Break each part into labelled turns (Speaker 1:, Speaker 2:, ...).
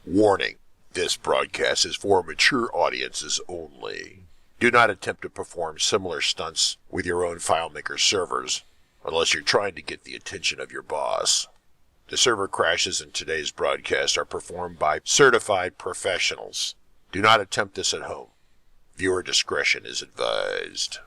Speaker 1: Warning, this broadcast is for mature audiences only. Do not attempt to perform similar stunts with your own FileMaker servers unless you're trying to get the attention of your boss. The server crashes in today's broadcast are performed by certified professionals. Do not attempt this at home. Viewer discretion is advised.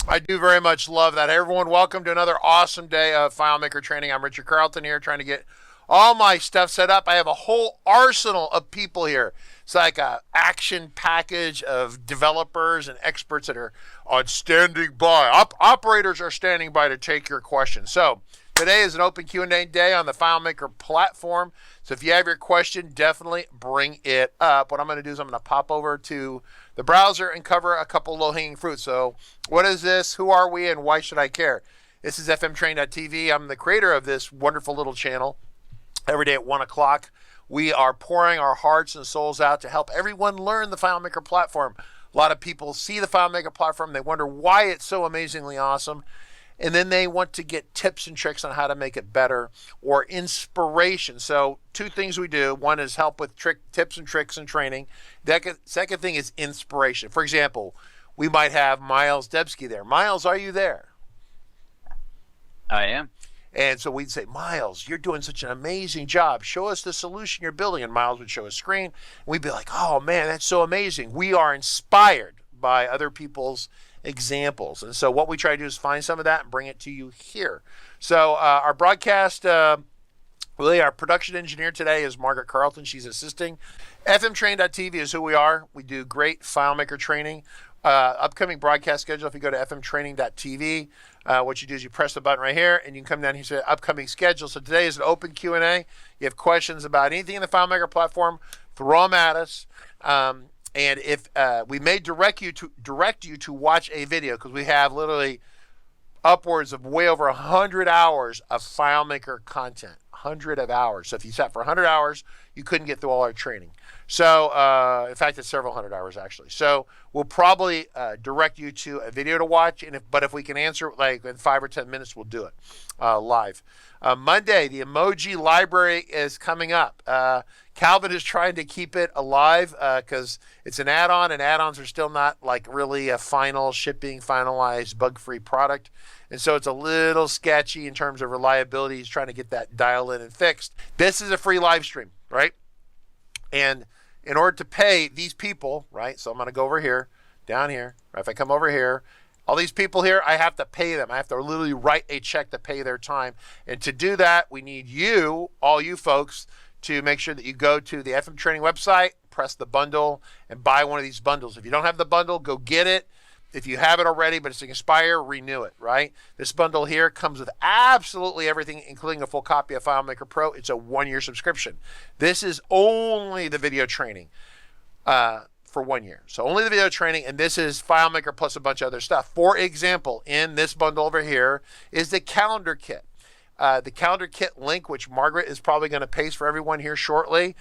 Speaker 1: I do very much love that. Hey everyone, welcome to another awesome day of FileMaker training. I'm Richard Carlton here trying to get all my stuff set up. I have a whole arsenal of people here. It's like an action package of developers and experts that are on standing by. Operators are standing by to take your questions. So today is an open Q&A day on the FileMaker platform. So if you have your question, definitely bring it up. What I'm going to do is I'm going to pop over to the browser and cover a couple low-hanging fruits. So what is this? Who are we? And why should I care? This is fmtrain.tv. I'm the creator of this wonderful little channel. Every day at 1 o'clock, we are pouring our hearts and souls out to help everyone learn the FileMaker platform. A lot of people see the FileMaker platform. They wonder why it's so amazingly awesome. And then they want to get tips and tricks on how to make it better or inspiration. So two things we do. One is help with tips and tricks and training. The second thing is inspiration. For example, we might have Miles Debsky there. Miles, are you there?
Speaker 2: I am.
Speaker 1: And so we'd say, Miles, you're doing such an amazing job. Show us the solution you're building. And Miles would show a screen. And we'd be like, oh, man, that's so amazing. We are inspired by other people's examples. And so what we try to do is find some of that and bring it to you here. So our broadcast, really our production engineer today is Margaret Carlton. She's assisting. fmtrain.tv is who we are. We do great FileMaker training. Upcoming broadcast schedule, if you go to fmtraining.tv, what you do is you press the button right here and you can come down here to the upcoming schedule. So today is an open Q&A. You have questions about anything in the FileMaker platform, throw them at us. And if we may direct you to watch a video, because we have literally upwards of way over 100 hours of FileMaker content, 100 of hours. So if you sat for 100 hours, you couldn't get through all our training. So in fact, it's several hundred hours actually. So we'll probably direct you to a video to watch. But if we can answer like in 5 or 10 minutes, we'll do it live. Monday, the emoji library is coming up. Calvin is trying to keep it alive because it's an add-on, and add-ons are still not like really a final shipping, finalized, bug-free product. And so it's a little sketchy in terms of reliability. He's trying to get that dial in and fixed. This is a free live stream, right? And in order to pay these people, right? So I'm going to go over here, down here. If I come over here, all these people here, I have to pay them. I have to literally write a check to pay their time. And to do that, we need you, all you folks, to make sure that you go to the FM Training website, press the bundle, and buy one of these bundles. If you don't have the bundle, go get it. If you have it already, but it's expired, renew it, right? This bundle here comes with absolutely everything, including a full copy of FileMaker Pro. It's a 1-year subscription. This is only the video training for 1 year. So only the video training, and this is FileMaker plus a bunch of other stuff. For example, in this bundle over here is the calendar kit. The calendar kit link, which Margaret is probably going to paste for everyone here shortly.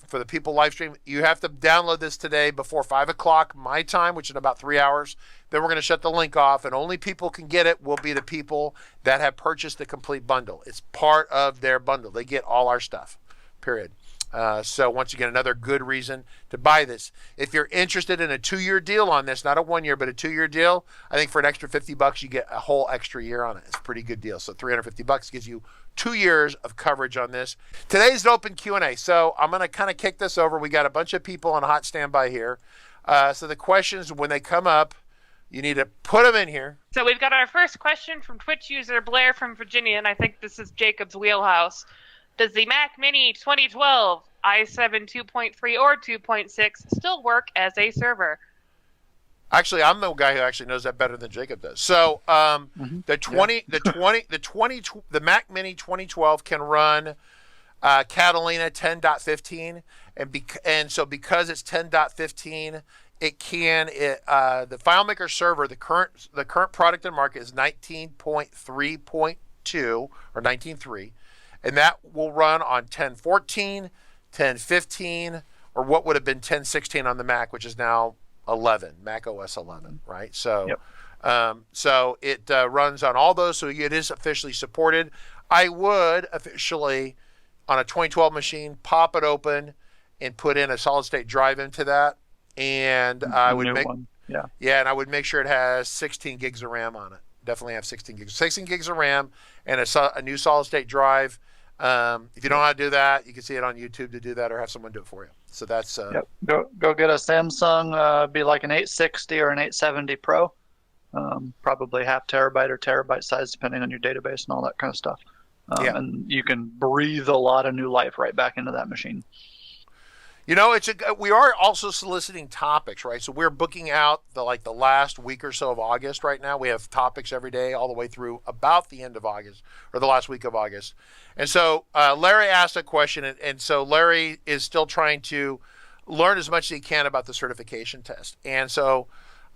Speaker 1: For the people live stream, you have to download this today before 5 o'clock my time, which is in about 3 hours. Then we're going to shut the link off, and only people can get it will be the people that have purchased the complete bundle. It's part of their bundle. They get all our stuff, period. So once again, another good reason to buy this. If you're interested in a 2-year deal on this, not a 1 year, but a 2-year deal, I think for an extra $50, you get a whole extra year on it. It's a pretty good deal. So $350 gives you 2 years of coverage on this. Today's an open Q&A. So I'm going to kind of kick this over. We got a bunch of people on hot standby here. So the questions, when they come up, you need to put them in here.
Speaker 3: So we've got our first question from Twitch user Blair from Virginia, and I think this is Jacob's wheelhouse. Does the Mac Mini 2012 i7 2.3 or 2.6 still work as a server?
Speaker 1: Actually, I'm the guy who actually knows that better than Jacob does. So the Mac Mini 2012 can run Catalina 10.15, and so because it's 10.15, it can the FileMaker server, the current product in the market is 19.3.2 or 19.3. And that will run on 10.14, 10.15, or what would have been 10.16 on the Mac, which is now 11, Mac OS 11, right? So So it runs on all those, so it is officially supported. I would officially, on a 2012 machine, pop it open and put in a solid-state drive into that, and I would make and I would make sure it has 16 gigs of RAM on it. Definitely have 16 gigs of RAM, and a new solid-state drive. If you don't know how to do that, you can see it on YouTube to do that, or have someone do it for you. So that's
Speaker 4: Go get a Samsung, be like an 860 or an 870 Pro, probably half terabyte or terabyte size, depending on your database and all that kind of stuff. And you can breathe a lot of new life right back into that machine.
Speaker 1: You know, we are also soliciting topics, right? So we're booking out the last week or so of August right now. We have topics every day all the way through about the end of August, or the last week of August. And so Larry asked a question, and so Larry is still trying to learn as much as he can about the certification test. And so,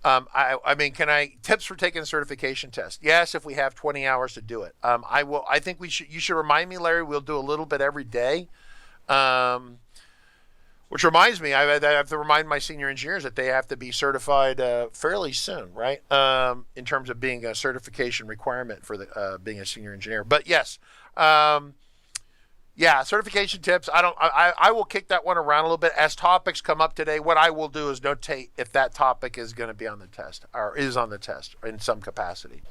Speaker 1: I mean, tips for taking the certification test? Yes, if we have 20 hours to do it. I think you should remind me, Larry. We'll do a little bit every day. Which reminds me, I have to remind my senior engineers that they have to be certified fairly soon, right? In terms of being a certification requirement for being a senior engineer. But yes, certification tips. I will kick that one around a little bit as topics come up today. What I will do is notate if that topic is going to be on the test or is on the test in some capacity.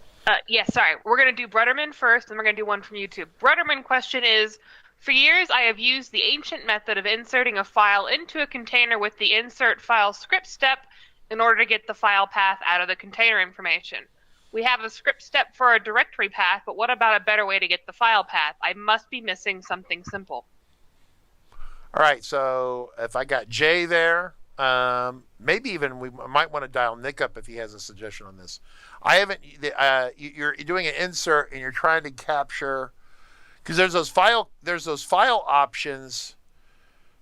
Speaker 3: Sorry. We're going to do Brutterman first, and we're going to do one from YouTube. Brutterman question is, for years, I have used the ancient method of inserting a file into a container with the insert file script step in order to get the file path out of the container information. We have a script step for a directory path, but what about a better way to get the file path? I must be missing something simple.
Speaker 1: All right, so if I got Jay there, maybe even we might want to dial Nick up if he has a suggestion on this. I haven't. You're doing an insert and you're trying to capture. Because there's those file options,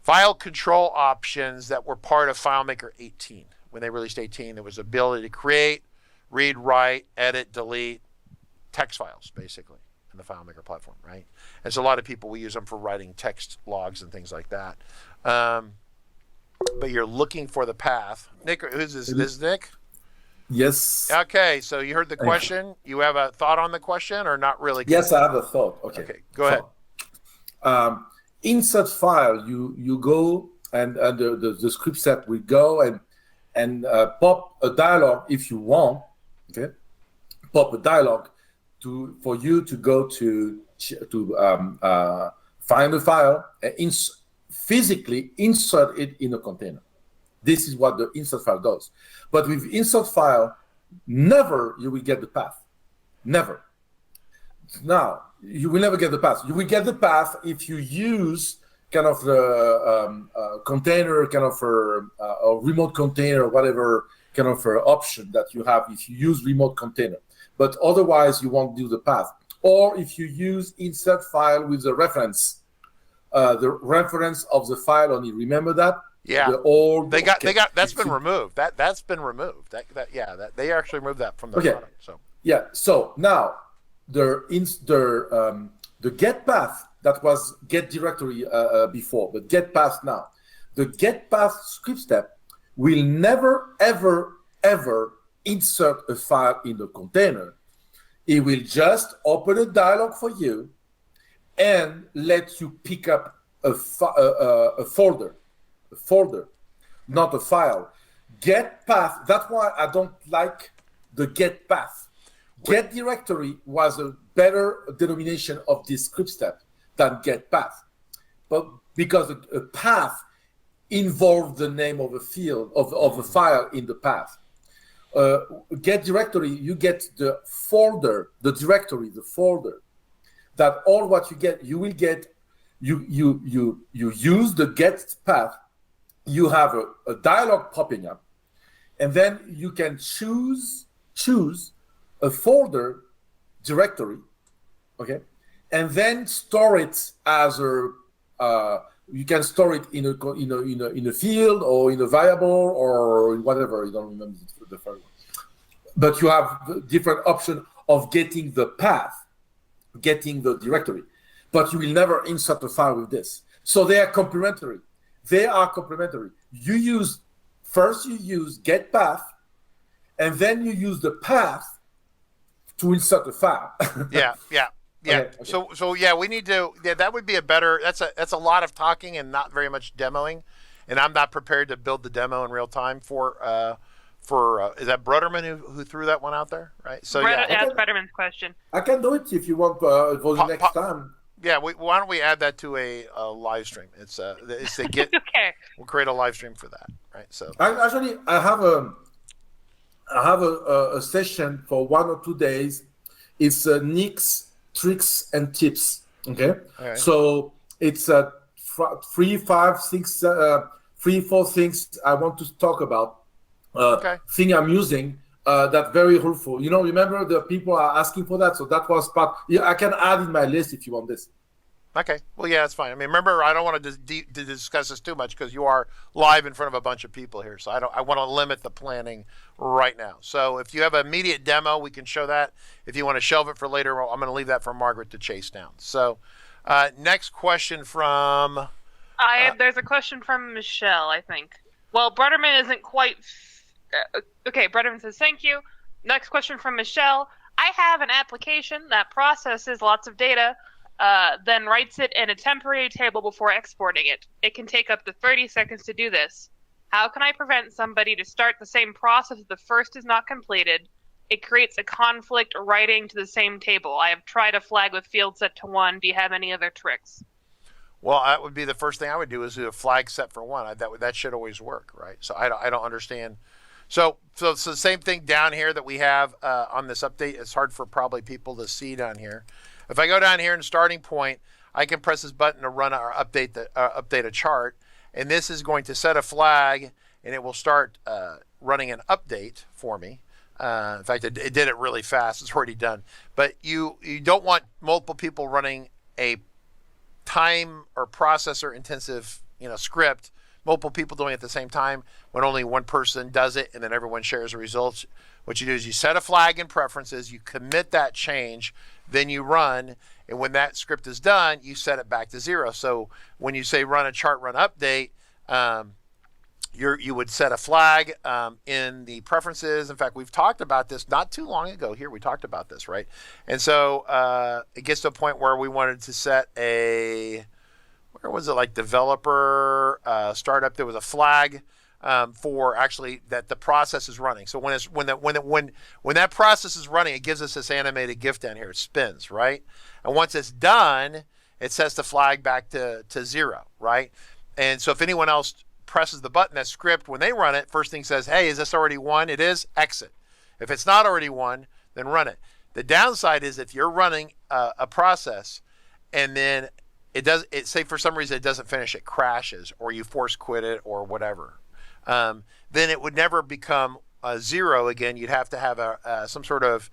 Speaker 1: file control options that were part of FileMaker 18. When they released 18, there was the ability to create, read, write, edit, delete text files, basically, in the FileMaker platform, right? And so a lot of people, we use them for writing text logs and things like that. But you're looking for the path. Nick, who's this? This is Nick?
Speaker 5: Yes.
Speaker 1: Okay, so you heard the question. You have a thought on the question or not really?
Speaker 5: Yes, I have a thought. Okay,
Speaker 1: go ahead.
Speaker 5: Insert file, you go and the script set will go and pop a dialog if you want. Okay, pop a dialog for you to go to find the file and physically insert it in a container. This is what the insert file does. But with insert file, never you will get the path. Never. Now, you will never get the path. You will get the path if you use kind of the container, kind of a remote container, whatever kind of option that you have if you use remote container. But otherwise, you won't do the path. Or if you use insert file with the reference of the file only. Remember that?
Speaker 1: Yeah,
Speaker 5: they got
Speaker 1: that's been removed. That's been removed. They actually removed that from the product. So
Speaker 5: yeah. So now the get path that was get directory before, but get path now. The get path script step will never ever insert a file in the container. It will just open a dialog for you and let you pick up a folder. A folder, not a file. Get path, that's why I don't like the get path. Get directory was a better denomination of this script step than get path. But because a path involved the name of a field, of a file in the path. Get directory, you get the folder, the directory, the folder. That all what you get, you will get, you use the get path. You have a dialog popping up, and then you can choose a folder directory, okay, and then store it as a you can store it in a field or in a variable or in whatever. You don't remember the first one, but you have different option of getting the path, getting the directory, but you will never insert a file with this. So they are complementary. You use get path, and then you use the path to insert a file.
Speaker 1: Yeah.
Speaker 5: Okay.
Speaker 1: So yeah, we need to. Yeah, that would be a better. That's a lot of talking and not very much demoing, and I'm not prepared to build the demo in real time for. Is that Bruderman who threw that one out there, right? So
Speaker 3: That's Bruderman's question.
Speaker 5: I can do it if you want for the next time.
Speaker 1: Yeah, why don't we add that to a live stream? It's the Git.
Speaker 3: Okay.
Speaker 1: We'll create a live stream for that, right? So
Speaker 5: I have a session for 1 or 2 days. It's Nick's tricks and tips. Okay,
Speaker 1: right.
Speaker 5: So it's 3, 5, 6, 3, 4 things I want to talk about. Thing I'm using that very helpful. Remember the people are asking for that, so that was part. Yeah, I can add in my list if you want this.
Speaker 1: Okay. Well, yeah, that's fine. I mean, remember, I don't want to discuss this too much because you are live in front of a bunch of people here. So I want to limit the planning right now. So if you have an immediate demo, we can show that. If you want to shelve it for later, I'm going to leave that for Margaret to chase down. So next question from...
Speaker 3: There's a question from Michelle, I think. Well, Bruderman isn't quite... okay, Bruderman says, thank you. Next question from Michelle. I have an application that processes lots of data, then writes it in a temporary table before exporting it. It can take up to 30 seconds to do this. How can I prevent somebody to start the same process if the first is not completed? It creates a conflict writing to the same table. I have tried a flag with field set to 1. Do you have any other tricks?
Speaker 1: Well, that would be the first thing I would do is do a flag set for 1. That should always work, right? So I don't understand. So it's the same thing down here that we have on this update. It's hard for probably people to see down here. If I go down here in starting point, I can press this button to run or update a chart, and this is going to set a flag, and it will start running an update for me. In fact, it did it really fast. It's already done. But you don't want multiple people running a time or processor intensive script. Multiple people doing it at the same time when only one person does it and then everyone shares the results. What you do is you set a flag in preferences, you commit that change, then you run, and when that script is done, you set it back to 0. So when you say run a chart, run update, you would set a flag in the preferences. In fact, we've talked about this not too long ago here. We talked about this, right? And so it gets to a point where we wanted to set where was it, like developer startup? There was a flag for actually that the process is running. So when that process is running, it gives us this animated GIF down here. It spins, right? And once it's done, it sets the flag back to 0, right? And so if anyone else presses the button, that script, when they run it, first thing says, hey, is this already 1? It is. Exit. If it's not already 1, then run it. The downside is if you're running a process and then say for some reason it doesn't finish, it crashes, or you force quit it or whatever, then it would never become 0 again. You'd have to have some sort of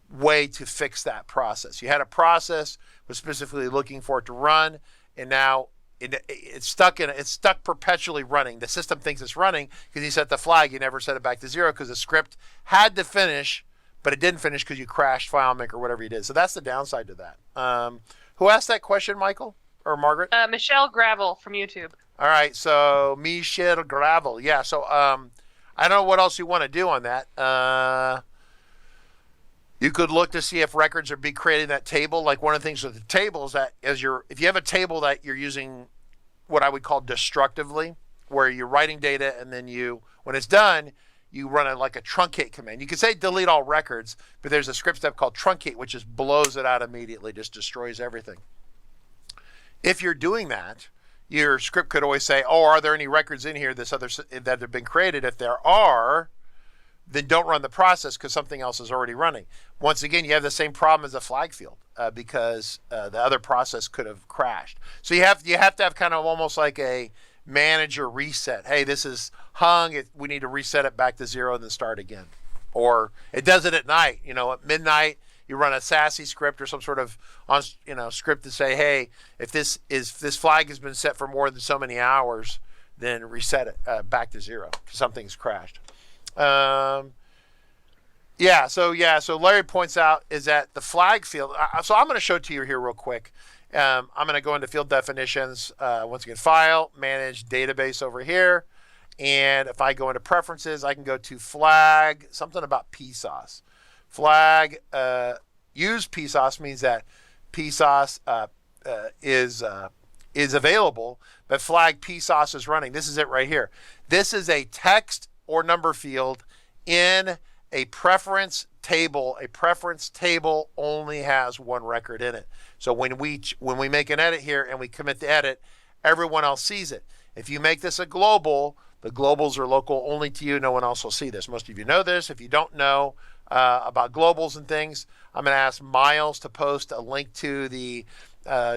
Speaker 1: way to fix that process. You had a process, was specifically looking for it to run, and now it's stuck perpetually running. The system thinks it's running because you set the flag. You never set it back to 0 because the script had to finish, but it didn't finish because you crashed FileMaker or whatever you did. So that's the downside to that. Who asked that question, Michael? Or Margaret?
Speaker 3: Michelle Gravel from YouTube.
Speaker 1: All right, so Michelle Gravel. Yeah, so I don't know what else you want to do on that. You could look to see if records are being created in that table. Like one of the things with the table is that if you have a table that you're using what I would call destructively, where you're writing data and then when it's done, you run like a truncate command. You could say delete all records, but there's a script step called truncate, which just blows it out immediately, just destroys everything. If you're doing that, your script could always say, oh, are there any records in here that have been created? If there are, then don't run the process because something else is already running. Once again, you have the same problem as the flag field because the other process could have crashed. So you have to have kind of almost like a manager reset. Hey, this is hung. We need to reset it back to 0 and then start again. Or it does it at night. At midnight, you run a SASE script or some sort of script to say, hey, if this flag has been set for more than so many hours, then reset it back to 0 because something's crashed. So Larry points out is that the flag field. So I'm going to show it to you here real quick. I'm going to go into field definitions. Once again, file, manage, database over here. And if I go into preferences, I can go to flag, something about PSOS. Flag, use PSOS means that PSOS is available, but flag PSOS is running. This is it right here. This is a text or number field in a preference table. A preference table only has one record in it. So when we make an edit here and we commit the edit, everyone else sees it. If you make this a global, the globals are local only to you. No one else will see this. Most of you know this. If you don't know about globals and things, I'm going to ask Miles to post a link to the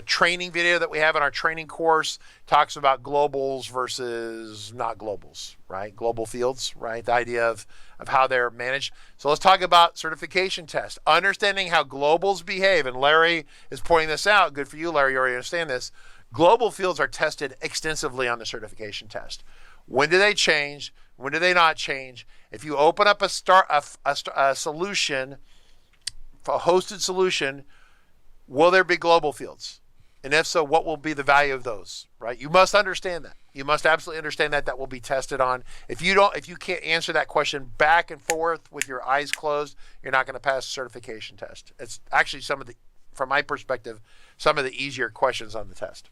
Speaker 1: training video that we have in our training course. Talks about globals versus not globals, right? Global fields, right? The idea of how they're managed. So let's talk about certification test. Understanding how globals behave, and Larry is pointing this out. Good for you, Larry. You already understand this. Global fields are tested extensively on the certification test. When do they change? When do they not change? If you open up a solution, a hosted solution, will there be global fields? And if so, what will be the value of those, right? You must understand that. You must absolutely understand that. That will be tested on. If you can't answer that question back and forth with your eyes closed, you're not going to pass the certification test. It's actually from my perspective, some of the easier questions on the test.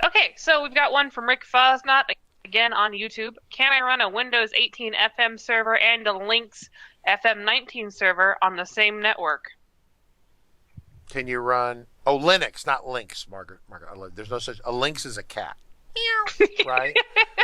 Speaker 3: Okay, so we've got one from Rick Fosnot, again on YouTube. Can I run a Windows 18 FM server and a Lynx FM 19 server on the same network?
Speaker 1: Can you run Linux, not Lynx, Margaret. There's no such a Lynx is a cat. Meow. Right?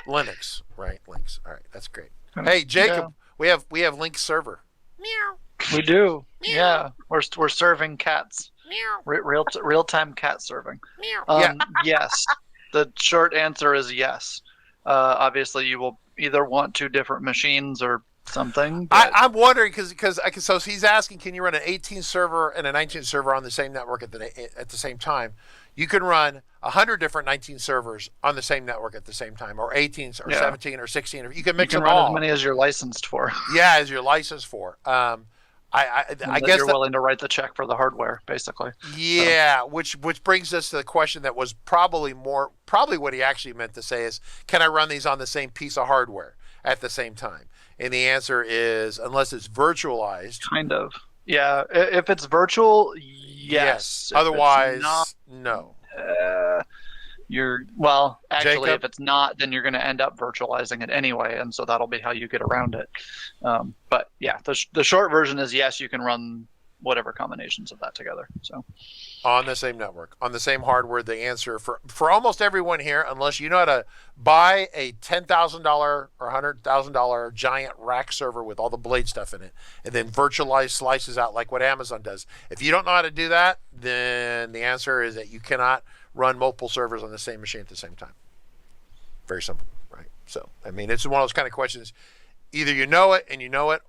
Speaker 1: Linux, right? Lynx. All right, that's great. Hey, Jacob, we have Lynx server. Meow.
Speaker 4: We do.
Speaker 1: Meow.
Speaker 4: Yeah, we're serving cats.
Speaker 1: Meow.
Speaker 4: Real time cat serving.
Speaker 1: Meow.
Speaker 4: Yes. The short answer is yes. Obviously, you will either want two different machines or something.
Speaker 1: I'm wondering because so he's asking, can you run an 18 server and a 19 server on the same network at the same time? You can run 100 different 19 servers on the same network at the same time, or 18 or 17 or 16. Or you can mix them all.
Speaker 4: You can run as many as you're licensed for.
Speaker 1: Yeah, as you're licensed for. I guess
Speaker 4: you're willing to write the check for the hardware, basically.
Speaker 1: Yeah, which brings us to the question that was probably what he actually meant to say is, can I run these on the same piece of hardware at the same time? And the answer is, unless it's virtualized.
Speaker 4: Kind of. Yeah, if it's virtual, yes.
Speaker 1: Otherwise, no.
Speaker 4: Actually,
Speaker 1: Jacob?
Speaker 4: if it's not, then you're going to end up virtualizing it anyway, and so that'll be how you get around it. But yeah, the short version is yes, you can run whatever combinations of that together. So
Speaker 1: on the same network, on the same hardware. The answer for almost everyone here, unless you know how to buy a $10,000 or $100,000 giant rack server with all the blade stuff in it, and then virtualize slices out like what Amazon does. If you don't know how to do that, then the answer is that you cannot run multiple servers on the same machine at the same time. Very simple, right? So, I mean, it's one of those kind of questions. Either you know it,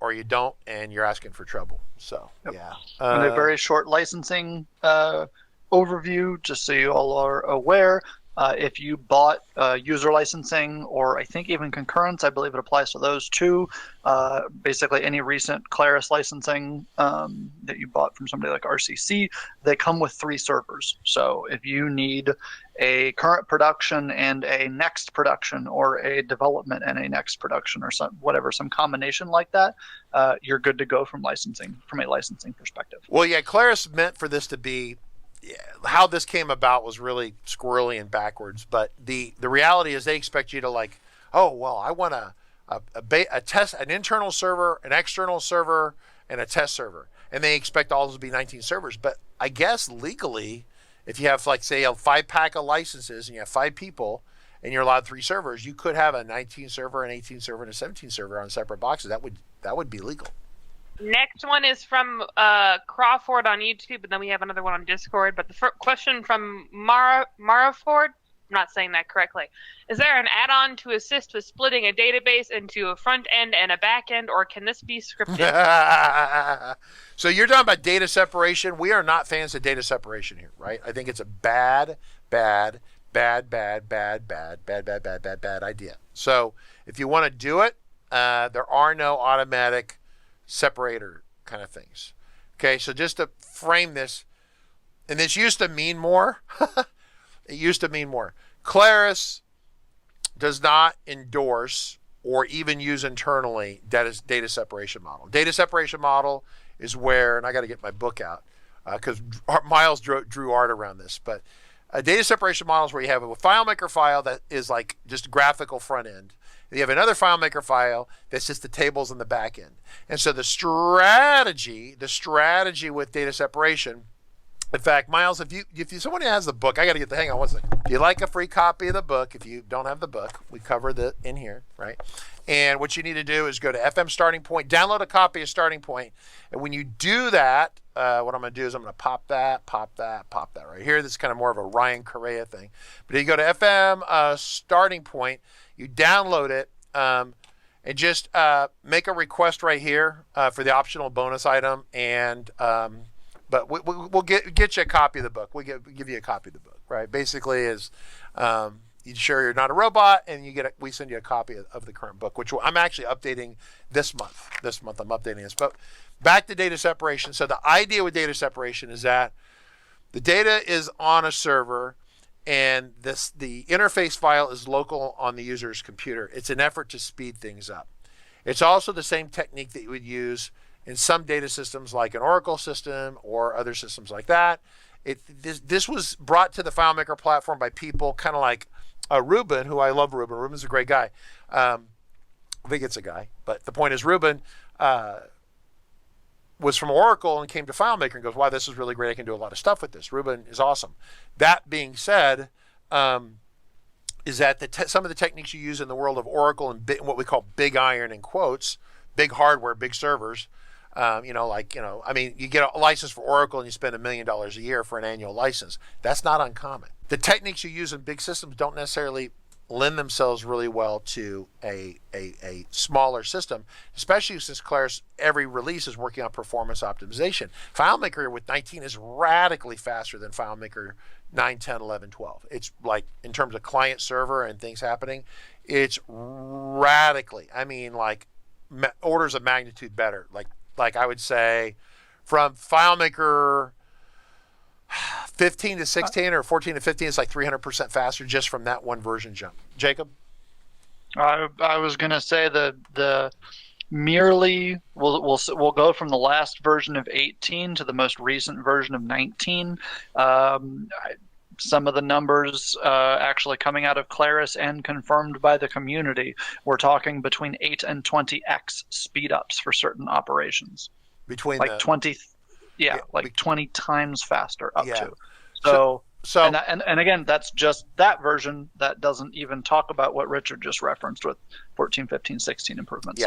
Speaker 1: or you don't, and you're asking for trouble. So, yeah.
Speaker 4: And a very short licensing overview, just so you all are aware. If you bought user licensing, or I think even concurrence, I believe it applies to those too. Basically, any recent Claris licensing that you bought from somebody like RCC, they come with 3 servers. So if you need a current production and a next production, or a development and a next production, or some combination like that, you're good to go from a licensing perspective.
Speaker 1: Well, yeah, Claris meant for this to be. How this came about was really squirrely and backwards, but the reality is they expect you to I want a test, an internal server, an external server, and a test server, and they expect all those to be 19 servers. But I guess legally, if you have say a 5-pack of licenses and you have 5 people and you're allowed 3 servers, you could have a 19 server, an 18 server, and a 17 server on separate boxes. That would be legal.
Speaker 3: Next one is from Crawford on YouTube, and then we have another one on Discord. But the question from Maraford, I'm not saying that correctly. Is there an add-on to assist with splitting a database into a front end and a back end, or can this be scripted?
Speaker 1: So you're talking about data separation. We are not fans of data separation here, right? I think it's a bad idea. So if you want to do it, there are no automatic separator kind of things. Okay, so just to frame this, and this used to mean more. It used to mean more. Claris does not endorse or even use internally data separation model. Data separation model is where, and I got to get my book out because Miles drew art around this, but a data separation model is where you have a FileMaker file that is like just graphical front end. You have another FileMaker file that's just the tables in the back end. And so the strategy with data separation, in fact, Miles, if someone has the book, I got to get the hang on one second. If you like a free copy of the book, if you don't have the book, we cover that in here, right? And what you need to do is go to FM Starting Point, download a copy of Starting Point, and when you do that, what I'm going to do is I'm going to pop that right here. This is kind of more of a Ryan Correa thing. But if you go to FM Starting Point, you download it, and just make a request right here for the optional bonus item, and but we'll get you a copy of the book. We'll give you a copy of the book, right? Basically is you share you're not a robot, and we send you a copy of the current book, which I'm actually updating this month. This month I'm updating this. But back to data separation. So the idea with data separation is that the data is on a server, and the interface file is local on the user's computer. It's an effort to speed things up. It's also the same technique that you would use in some data systems like an Oracle system or other systems like that. This was brought to the FileMaker platform by people kind of like Ruben, who I love Ruben. Ruben's a great guy. I think it's a guy. But the point is Ruben was from Oracle and came to FileMaker and goes, wow, this is really great. I can do a lot of stuff with this. Ruben is awesome. That being said, is that some of the techniques you use in the world of Oracle and what we call big iron in quotes, big hardware, big servers, I mean, you get a license for Oracle and you spend $1 million a year for an annual license. That's not uncommon. The techniques you use in big systems don't necessarily lend themselves really well to a smaller system, especially since Claris every release is working on performance optimization. FileMaker with 19 is radically faster than FileMaker 9, 10, 11, 12. It's like in terms of client server and things happening, it's radically, I mean like orders of magnitude better. Like I would say from FileMaker 15 to 16 or 14 to 15, it's like 300% faster just from that one version jump. Jacob?
Speaker 4: I was going to say the merely we'll go from the last version of 18 to the most recent version of 19. Some of the numbers actually coming out of Claris and confirmed by the community, we're talking between 8 and 20x speedups for certain operations.
Speaker 1: Between
Speaker 4: like
Speaker 1: the,
Speaker 4: 20, like 20 times faster up
Speaker 1: Yeah.
Speaker 4: to. So
Speaker 1: and
Speaker 4: again, that's just that version. That doesn't even talk about what Richard just referenced with 14, 15, 16 improvements.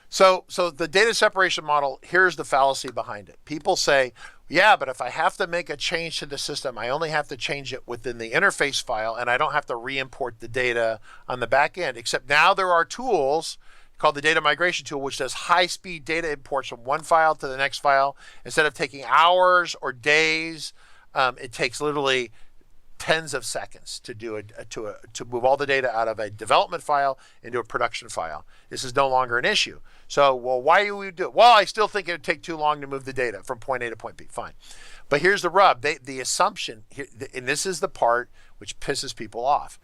Speaker 1: So the data separation model, here's the fallacy behind it. People say, yeah, but if I have to make a change to the system, I only have to change it within the interface file, and I don't have to re-import the data on the back end, except now there are tools called the data migration tool, which does high-speed data imports from one file to the next file. Instead of taking hours or days, it takes literally tens of seconds to do to move all the data out of a development file into a production file. This is no longer an issue. So, well, why do we do it? Well, I still think it would take too long to move the data from point A to point B. Fine. But here's the rub. The assumption, and this is the part which pisses people off.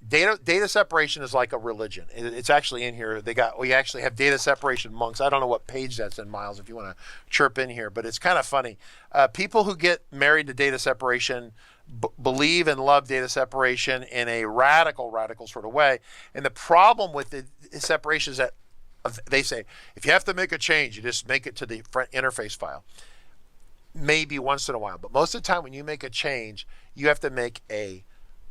Speaker 1: Data separation is like a religion. It's actually in here. We actually have data separation monks. I don't know what page that's in, Miles, if you want to chirp in here, but it's kind of funny. People who get married to data separation believe and love data separation in a radical sort of way. And the problem with the separation is that they say, if you have to make a change, you just make it to the front interface file. Maybe once in a while, but most of the time when you make a change, you have to make a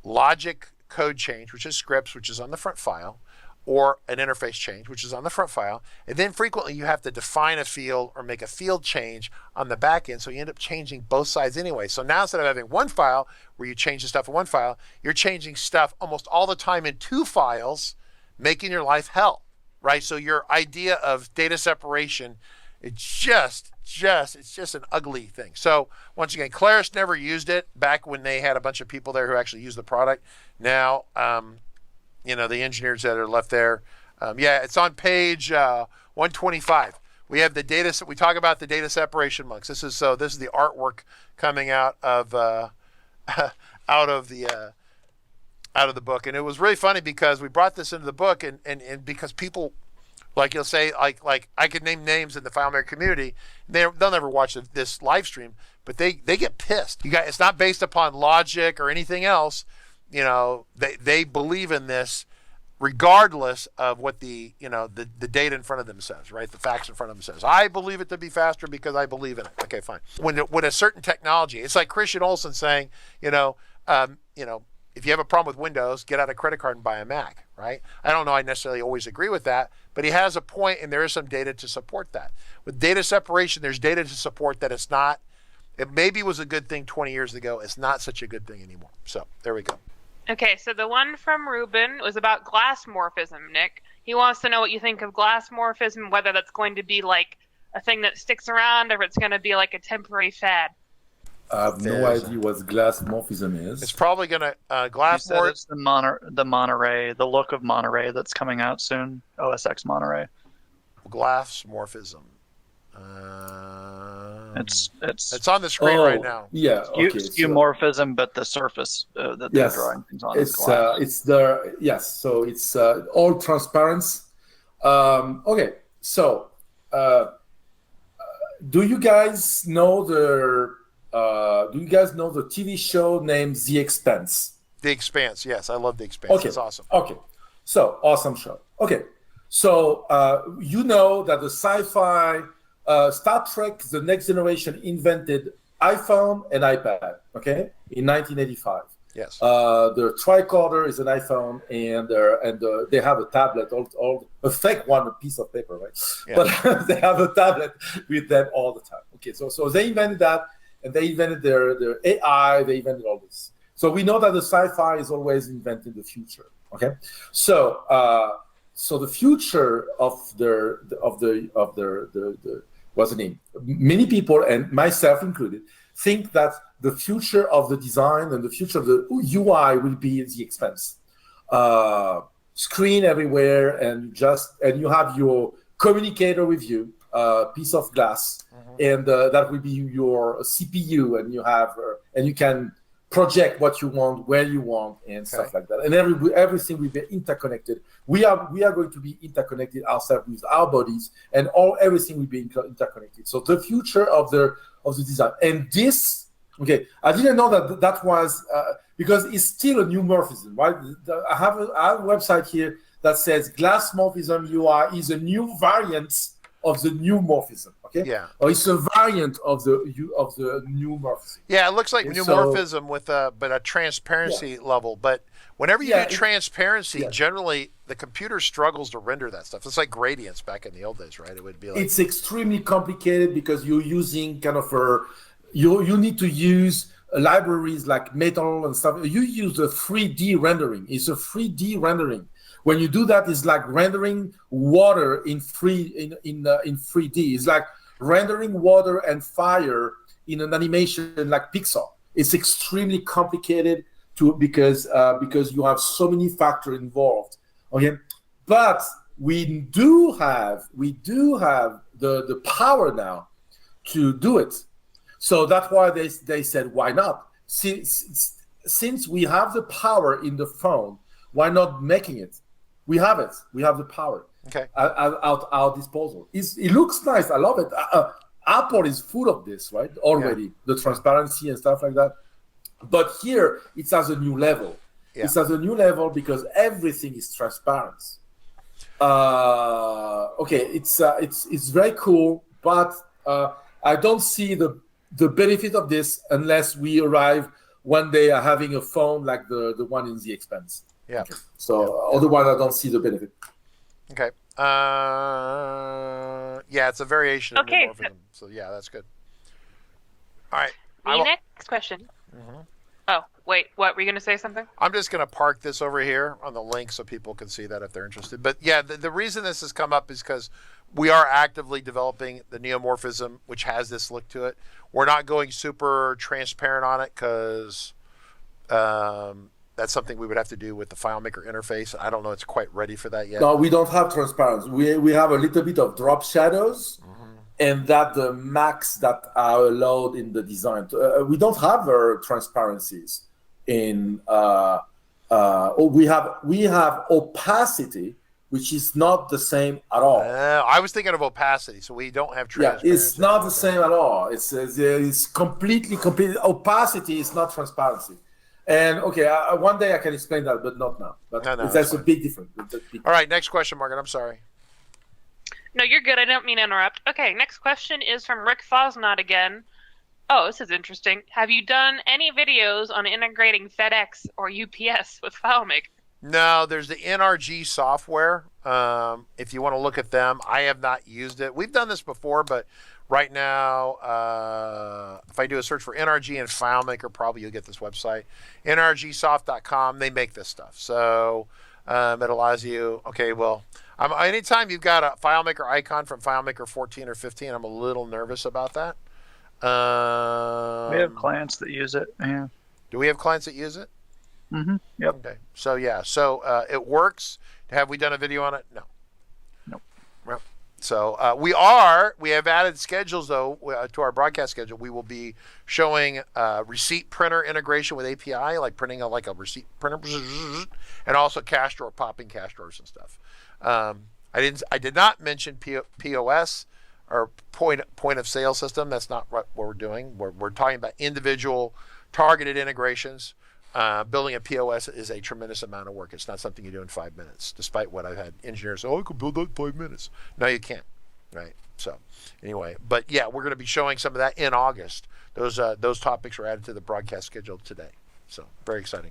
Speaker 1: logic code change, which is scripts, which is on the front file, or an interface change, which is on the front file. And then frequently you have to define a field or make a field change on the back end. So you end up changing both sides anyway. So now instead of having one file where you change the stuff in one file, you're changing stuff almost all the time in two files, making your life hell, right? So your idea of data separation, it's just an ugly thing. So once again, Claris never used it back when they had a bunch of people there who actually used the product. Now, the engineers that are left there, it's on page 125. We have the data. We talk about the data separation monks. This is the artwork coming out of the out of the book, and it was really funny because we brought this into the book, and because people, like you'll say, like I could name names in the FileMaker community, they'll never watch this live stream, but they get pissed. It's not based upon logic or anything else. They believe in this regardless of what the data in front of them says, right? The facts in front of them says. I believe it to be faster because I believe in it. Okay, fine. When a certain technology, it's like Christian Olsen saying, if you have a problem with Windows, get out a credit card and buy a Mac, right? I don't know, I necessarily always agree with that, but he has a point, and there is some data to support that. With data separation, there's data to support that it maybe was a good thing 20 years ago. It's not such a good thing anymore. So there we go.
Speaker 3: Okay, so the one from Ruben was about Glassmorphism, Nick. He wants to know what you think of Glassmorphism, whether that's going to be like a thing that sticks around or if it's going to be like a temporary fad.
Speaker 5: I have no idea what Glassmorphism is.
Speaker 1: It's probably going to
Speaker 4: Glassmorphism. It's the Monterey, the look of Monterey that's coming out soon. OS X Monterey.
Speaker 1: Glassmorphism.
Speaker 4: It's
Speaker 1: on the screen right now.
Speaker 5: Yeah, okay.
Speaker 4: Skeuomorphism, but the surface that they're drawing things on is glass.
Speaker 5: So it's all transparent. Okay, so do you guys know the TV show named The Expanse?
Speaker 1: The Expanse, yes, I love The Expanse.
Speaker 5: Okay,
Speaker 1: it's awesome.
Speaker 5: Okay, so awesome show. Okay, so you know that the sci-fi Star Trek: The Next Generation invented iPhone and iPad. Okay, in 1985.
Speaker 1: Yes.
Speaker 5: The tricorder is an iPhone, and they have a tablet, a fake one, a piece of paper, right? Yeah. But they have a tablet with them all the time. Okay, so they invented that, and they invented their AI. They invented all this. So we know that the sci-fi is always inventing the future. Okay, so the future of the what's the name? Many people, and myself included, think that the future of the design and the future of the UI will be the Expanse. Screen everywhere, and you have your communicator with you, piece of glass, and that will be your CPU, and you can project what you want, where you want, and stuff like that. And everything will be interconnected. We are going to be interconnected ourselves with our bodies, and everything will be interconnected. So the future of the design, and this, okay, I didn't know that was because it's still a new morphism, right? I have a website here that says Glassmorphism UI is a new variant of the new morphism. Okay.
Speaker 1: Yeah.
Speaker 5: Or it's a variant of the new morphism.
Speaker 1: Yeah, it looks like new morphism with a transparency level. But whenever you do transparency, generally the computer struggles to render that stuff. It's like gradients back in the old days, right? It would be like
Speaker 5: it's extremely complicated because you're using kind of you need to use libraries like Metal and stuff. You use a 3D rendering. It's a 3D rendering. When you do that, it's like rendering water in 3D. It's like rendering water and fire in an animation like Pixar. It's extremely complicated because you have so many factors involved. Okay, but we do have the power now to do it. So that's why they said, why not? Since we have the power in the phone, why not making it? We have it. We have the power at our disposal. It looks nice. I love it. Apple is full of this, right? Already, the transparency and stuff like that. But here, it's at a new level. Yeah. It's at a new level because everything is transparent. It's very cool, but I don't see the benefit of this unless we arrive one day having a phone like the one in The Expanse.
Speaker 1: Yeah.
Speaker 5: Okay. So otherwise, I don't see the benefit.
Speaker 1: Okay. It's a variation of morphism. So yeah, that's good. All right.
Speaker 3: The next question. Oh, wait. What? Were you going to say something?
Speaker 1: I'm just going to park this over here on the link so people can see that if they're interested. But yeah, the reason this has come up is because we are actively developing the neomorphism, which has this look to it. We're not going super transparent on it because that's something we would have to do with the FileMaker interface. I don't know it's quite ready for that yet.
Speaker 5: No, we don't have transparency. We have a little bit of drop shadows, and that the max that are allowed in the design. We don't have transparencies in we have opacity, which is not the same at all.
Speaker 1: I was thinking of opacity, so we don't have transparency.
Speaker 5: Yeah, it's not the same at all. It's completely opacity is not transparency. And okay, one day I can explain that, but not now. But that's a big difference.
Speaker 1: All right, next question, Margaret. I'm sorry.
Speaker 3: No, you're good. I don't mean to interrupt. Okay, next question is from Rick Fosnot again. Oh, this is interesting. Have you done any videos on integrating FedEx or UPS with FileMaker?
Speaker 1: No, there's the NRG software. If you want to look at them, I have not used it. We've done this before, but right now, if I do a search for NRG and FileMaker, probably you'll get this website, nrgsoft.com. They make this stuff. So it allows you, okay, well, anytime you've got a FileMaker icon from FileMaker 14 or 15, I'm a little nervous about that.
Speaker 4: We have clients that use it. Yeah.
Speaker 1: Do we have clients that use it?
Speaker 4: Mm-hmm. Yep.
Speaker 1: Okay. So yeah. So it works. Have we done a video on it? No.
Speaker 4: Nope.
Speaker 1: Well, so we have added schedules though to our broadcast schedule. We will be showing receipt printer integration with API, like printing a receipt printer, and also cash drawer, popping cash drawers and stuff. I did not mention POS or point of sale system. That's not what we're doing. We're talking about individual targeted integrations. Building a POS is a tremendous amount of work. It's not something you do in 5 minutes, despite what I've had engineers say, I could build that in 5 minutes. No, you can't, right? So anyway, but yeah, we're going to be showing some of that in August. Those topics are added to the broadcast schedule today. So very exciting.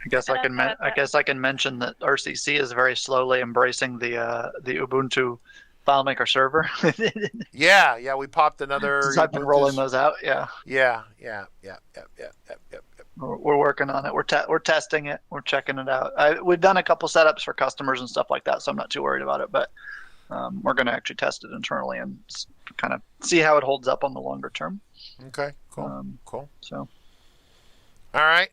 Speaker 4: I guess I can mention that RCC is very slowly embracing the Ubuntu FileMaker server.
Speaker 1: Yeah, we popped another.
Speaker 4: I've been rolling those out. Yeah.
Speaker 1: Yeah.
Speaker 4: We're working on it. We're testing it. We're checking it out. We've done a couple setups for customers and stuff like that, so I'm not too worried about it. But we're going to actually test it internally and kind of see how it holds up on the longer term.
Speaker 1: Okay, cool.
Speaker 4: So.
Speaker 1: All right.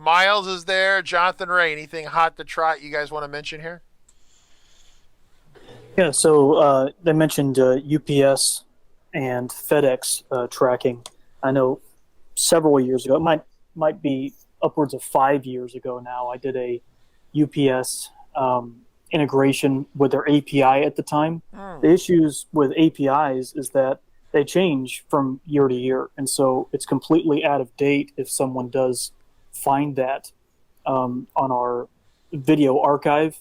Speaker 1: Miles is there. Jonathan Ray, anything hot to trot you guys want to mention here?
Speaker 6: Yeah, so they mentioned UPS and FedEx tracking. I know several years ago, it might be upwards of 5 years ago now, I did a UPS integration with their API at the time. The issues with APIs is that they change from year to year, and so it's completely out of date if someone does find that on our video archive.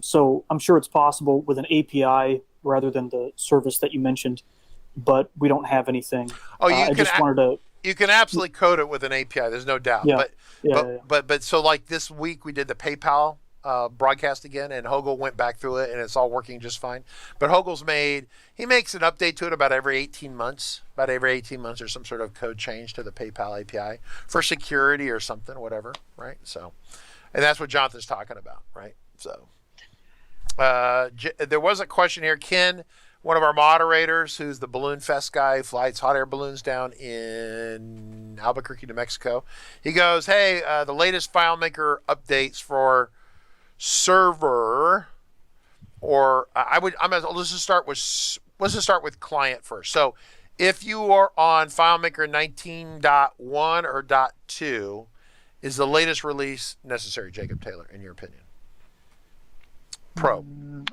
Speaker 6: So I'm sure it's possible with an API rather than the service that you mentioned, but we don't have anything.
Speaker 1: You can absolutely code it with an API. There's no doubt.
Speaker 6: Yeah.
Speaker 1: But so like this week we did the PayPal broadcast again, and Hogel went back through it, and it's all working just fine. But Hogel's makes an update to it about every 18 months. About every 18 months, there's some sort of code change to the PayPal API for security or something, whatever, right? So, and that's what Jonathan's talking about, right? So, there was a question here. Ken, one of our moderators, who's the Balloon Fest guy, flies hot air balloons down in Albuquerque, New Mexico. He goes, "Hey, the latest FileMaker updates for server, or let's just start with client first. So, if you are on FileMaker 19.1 or .2, is the latest release necessary, Jacob Taylor, in your opinion? Pro.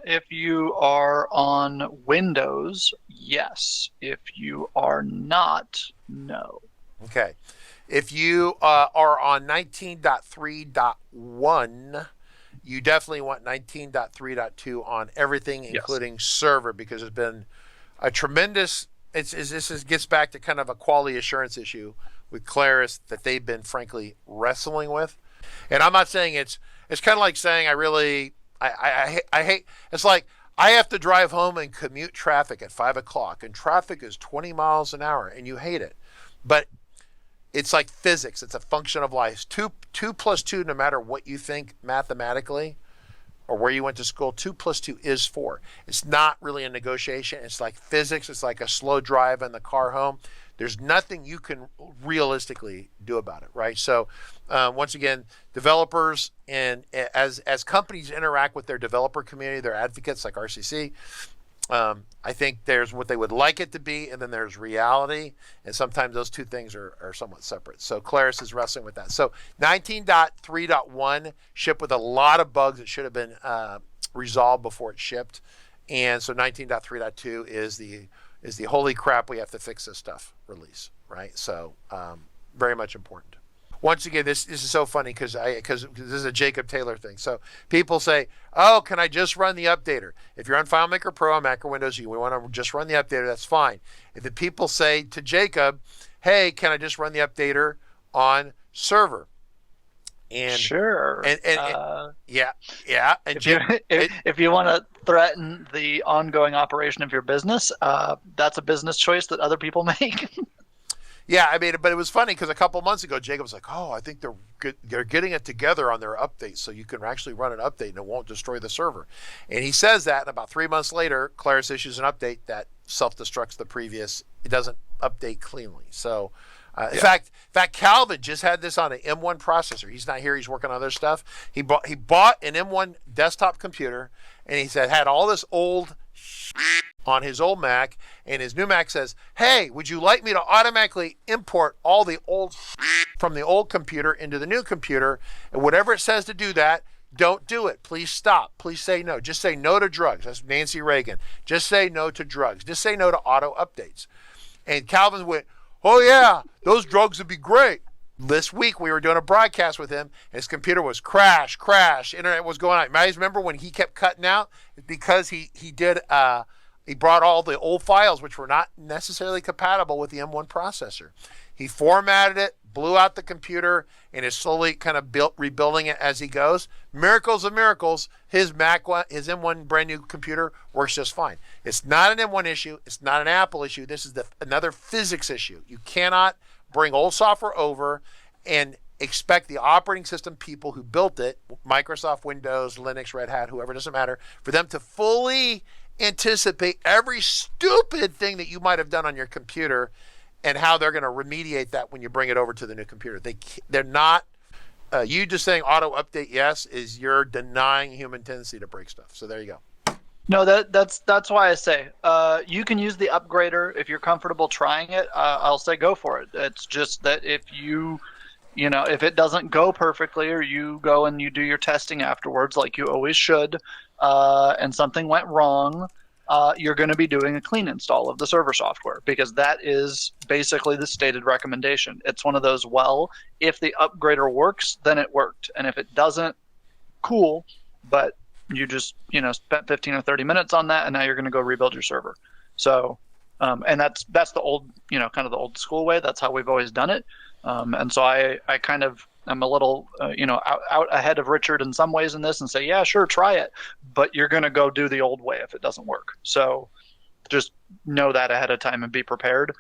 Speaker 4: If you are on Windows, yes. If you are not, no.
Speaker 1: Okay. If you are on 19.3.1, you definitely want 19.3.2 on everything, including server, because it's been a tremendous. This gets back to kind of a quality assurance issue with Claris that they've been frankly wrestling with. And I'm not saying it's kind of like saying I hate, it's like I have to drive home and commute traffic at 5 o'clock, and traffic is 20 miles an hour, and you hate it. But it's like physics. It's a function of life. 2 plus 2, no matter what you think mathematically or where you went to school, 2 plus 2 is 4. It's not really a negotiation. It's like physics. It's like a slow drive in the car home. There's nothing you can realistically do about it, right? So once again, developers and as companies interact with their developer community, their advocates like RCC, I think there's what they would like it to be, and then there's reality, and sometimes those two things are somewhat separate. So Claris is wrestling with that. So 19.3.1 shipped with a lot of bugs that should have been resolved before it shipped, and so 19.3.2 is the holy crap, we have to fix this stuff release, right? So very much important. Once again, this is so funny because this is a Jacob Taylor thing. So people say, "Oh, can I just run the updater?" If you're on FileMaker Pro on Mac or Windows, you want to just run the updater. That's fine. If the people say to Jacob, "Hey, can I just run the updater on server?" And
Speaker 4: sure.
Speaker 1: And yeah. And
Speaker 4: if you want to threaten the ongoing operation of your business, that's a business choice that other people make.
Speaker 1: Yeah, I mean, but it was funny because a couple months ago, Jacob was like, "Oh, I think they're getting it together on their update, so you can actually run an update and it won't destroy the server." And he says that, and about 3 months later, Claris issues an update that self-destructs the previous. It doesn't update cleanly. So, in fact, Calvin just had this on an M1 processor. He's not here; he's working on other stuff. He bought an M1 desktop computer, and he said had all this old on his old Mac, and his new Mac says, "Hey, would you like me to automatically import all the old from the old computer into the new computer? And whatever it says to do that, don't do it. Please stop. Please say no. Just say no to drugs." That's Nancy Reagan. Just say no to drugs. Just say no to auto updates. And Calvin went, "Oh yeah, those drugs would be great." This week we were doing a broadcast with him, and his computer was crash, internet was going out. You guys remember when he kept cutting out? Because he brought all the old files, which were not necessarily compatible with the M1 processor. He formatted it, blew out the computer, and is slowly kind of rebuilding it as he goes. Miracles of miracles, his M1 brand new computer works just fine. It's not an M1 issue. It's not an Apple issue. This is another physics issue. You cannot bring old software over and expect the operating system people who built it, Microsoft, Windows, Linux, Red Hat, whoever, doesn't matter, for them to fully anticipate every stupid thing that you might have done on your computer and how they're going to remediate that when you bring it over to the new computer. They're not, you just saying auto update yes is you're denying human tendency to break stuff. So there you go.
Speaker 4: No, that's why I say you can use the upgrader if you're comfortable trying it. I'll say go for it. It's just that if if it doesn't go perfectly, or you go and you do your testing afterwards, like you always should, and something went wrong, you're going to be doing a clean install of the server software, because that is basically the stated recommendation. It's one of those, well, if the upgrader works, then it worked, and if it doesn't, cool, but you just spent 15 or 30 minutes on that, and now you're going to go rebuild your server. So and that's the old kind of the old school way. That's how we've always done it. And so I kind of am a little out ahead of Richard in some ways in this, and say, yeah, sure, try it, but you're going to go do the old way if it doesn't work. So just know that ahead of time and be prepared.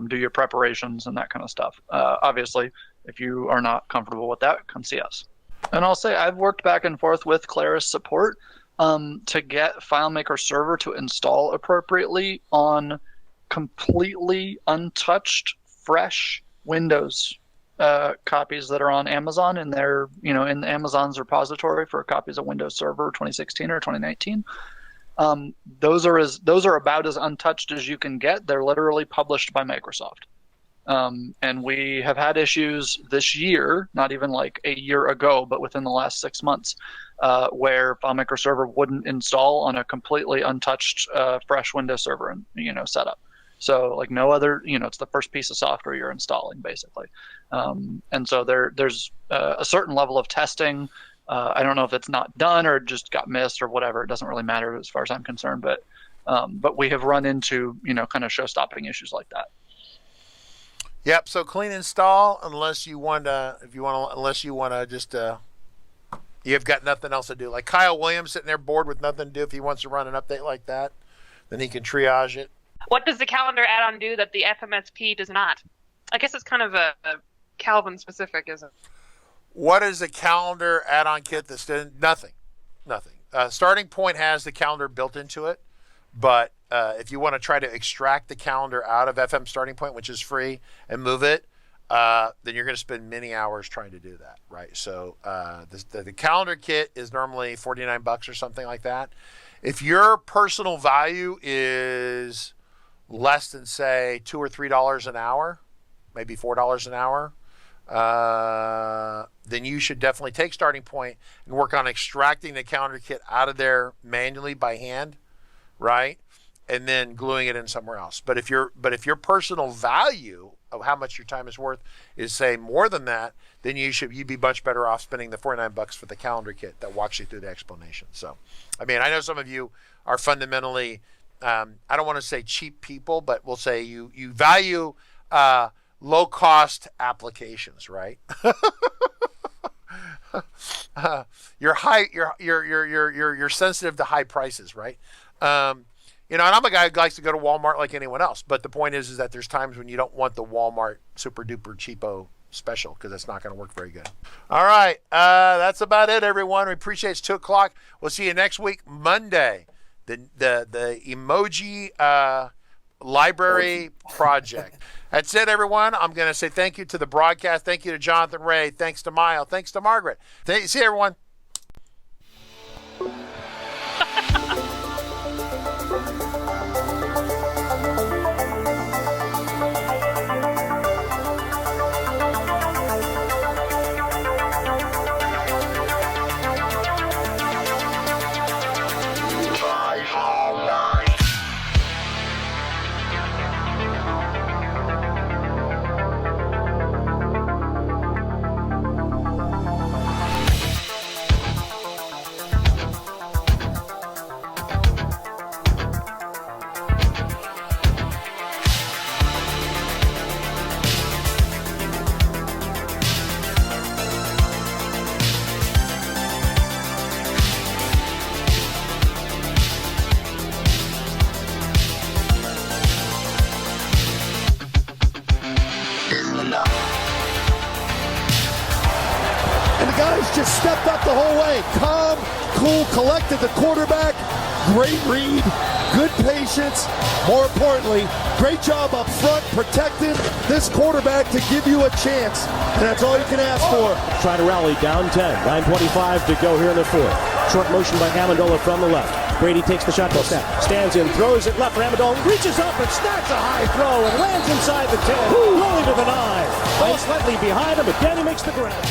Speaker 4: Do your preparations and that kind of stuff. Obviously, if you are not comfortable with that, come see us. And I'll say I've worked back and forth with Claris support to get FileMaker Server to install appropriately on completely untouched, fresh Windows copies that are on Amazon in their, in Amazon's repository for copies of Windows Server 2016 or 2019. Those are about as untouched as you can get. They're literally published by Microsoft. And we have had issues this year, not even like a year ago, but within the last 6 months, where FileMaker Server wouldn't install on a completely untouched, fresh Windows Server, setup. So like no other, it's the first piece of software you're installing, basically. And so there's a certain level of testing. I don't know if it's not done or just got missed or whatever. It doesn't really matter as far as I'm concerned. But we have run into, kind of show-stopping issues like that.
Speaker 1: Yep. So clean install, unless you want to just, you've got nothing else to do. Like Kyle Williams sitting there bored with nothing to do. If he wants to run an update like that, then he can triage it.
Speaker 3: What does the calendar add-on do that the FMSP does not? I guess it's kind of a Calvin specific, isn't it?
Speaker 1: What is the calendar add-on kit that's done? Nothing. Starting Point has the calendar built into it, but if you want to try to extract the calendar out of FM Starting Point, which is free, and move it, then you're going to spend many hours trying to do that, right? So the calendar kit is normally $49 or something like that. If your personal value is less than, say, $2 or $3 an hour, maybe $4 an hour, then you should definitely take Starting Point and work on extracting the calendar kit out of there manually by hand, right? And then gluing it in somewhere else. But if your personal value of how much your time is worth is, say, more than that, then you'd be much better off spending the $49 for the calendar kit that walks you through the explanation. So, I mean, I know some of you are fundamentally, I don't want to say cheap people, but we'll say you value low-cost applications, right? You're sensitive to high prices, right? You know, and I'm a guy who likes to go to Walmart like anyone else. But the point is that there's times when you don't want the Walmart super duper cheapo special because it's not going to work very good. All right. That's about it, everyone. We appreciate it's 2 o'clock. We'll see you next week, Monday. The emoji library project. That's it, everyone. I'm going to say thank you to the broadcast. Thank you to Jonathan Ray. Thanks to Mile. Thanks to Margaret. See you, everyone.
Speaker 7: Just stepped up the whole way. Calm, cool, collected the quarterback. Great read, good patience. More importantly, great job up front protecting this quarterback to give you a chance. And that's all you can ask for.
Speaker 8: Trying to rally down 10. 9:25 to go here in the fourth. Short motion by Amendola from the left. Brady takes the shotgun snap. Stands in, throws it left for Amendola. Reaches up and snacks a high throw and lands inside the 10. Rolling to the 9. Ball slightly behind him, but Danny makes the grab.